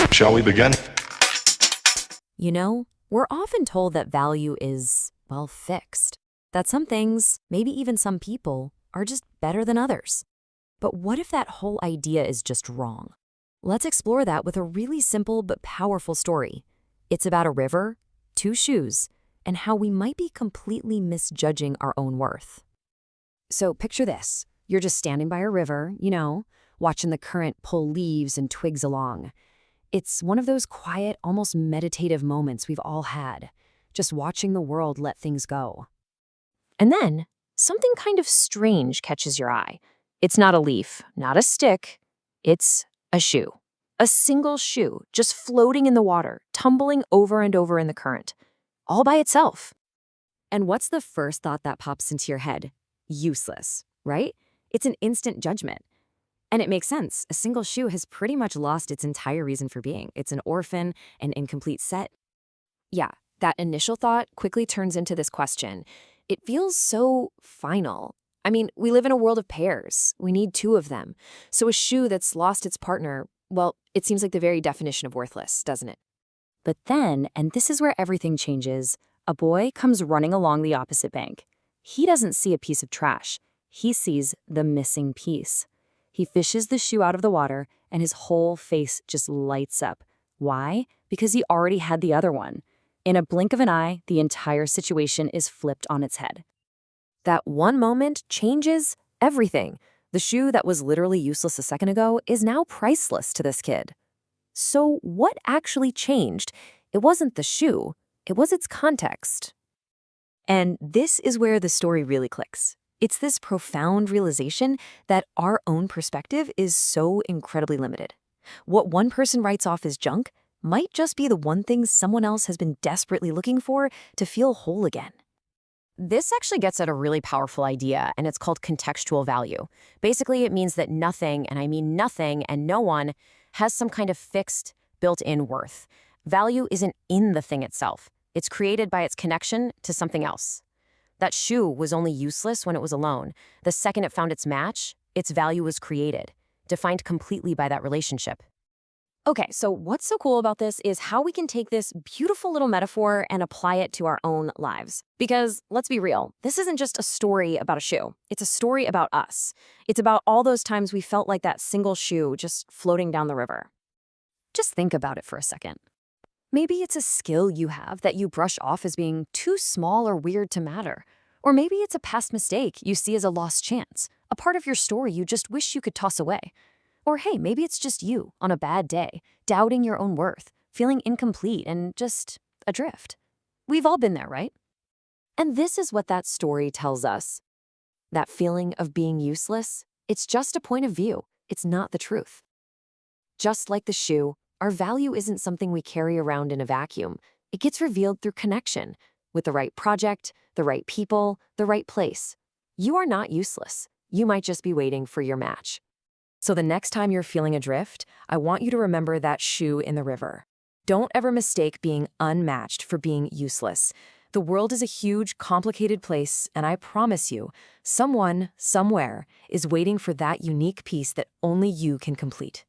Shall we begin? You know, we're often told that value is, well, fixed. That some things, maybe even some people, are just better than others. But what if that whole idea is just wrong? Let's explore that with a really simple but powerful story. It's about a river, two shoes, and how we might be completely misjudging our own worth. So picture this. You're just standing by a river, watching the current pull leaves and twigs along. It's one of those quiet, almost meditative moments we've all had, just watching the world let things go. And then, something kind of strange catches your eye. It's not a leaf, not a stick. It's a shoe. A single shoe, just floating in the water, tumbling over and over in the current, all by itself. And what's the first thought that pops into your head? Useless, right? It's an instant judgment. And it makes sense. A single shoe has pretty much lost its entire reason for being. It's an orphan, an incomplete set. Yeah, that initial thought quickly turns into this question. It feels so final. I mean, we live in a world of pairs. We need two of them. So a shoe that's lost its partner, well, it seems like the very definition of worthless, doesn't it? But then, and this is where everything changes, a boy comes running along the opposite bank. He doesn't see a piece of trash. He sees the missing piece. He fishes the shoe out of the water, and his whole face just lights up. Why? Because he already had the other one. In a blink of an eye, the entire situation is flipped on its head. That one moment changes everything. The shoe that was literally useless a second ago is now priceless to this kid. So what actually changed? It wasn't the shoe, it was its context. And this is where the story really clicks. It's this profound realization that our own perspective is so incredibly limited. What one person writes off as junk might just be the one thing someone else has been desperately looking for to feel whole again. This actually gets at a really powerful idea, and it's called contextual value. Basically, it means that nothing, and I mean nothing and no one, has some kind of fixed, built-in worth. Value isn't in the thing itself. It's created by its connection to something else. That shoe was only useless when it was alone. The second it found its match, its value was created, defined completely by that relationship. Okay, so what's so cool about this is how we can take this beautiful little metaphor and apply it to our own lives. Because, let's be real, this isn't just a story about a shoe. It's a story about us. It's about all those times we felt like that single shoe just floating down the river. Just think about it for a second. Maybe it's a skill you have that you brush off as being too small or weird to matter. Or maybe it's a past mistake you see as a lost chance, a part of your story you just wish you could toss away. Or hey, maybe it's just you, on a bad day, doubting your own worth, feeling incomplete and just adrift. We've all been there, right? And this is what that story tells us. That feeling of being useless, it's just a point of view. It's not the truth. Just like the shoe, our value isn't something we carry around in a vacuum. It gets revealed through connection, with the right project, the right people, the right place. You are not useless. You might just be waiting for your match. So the next time you're feeling adrift, I want you to remember that shoe in the river. Don't ever mistake being unmatched for being useless. The world is a huge, complicated place, and I promise you, someone, somewhere, is waiting for that unique piece that only you can complete.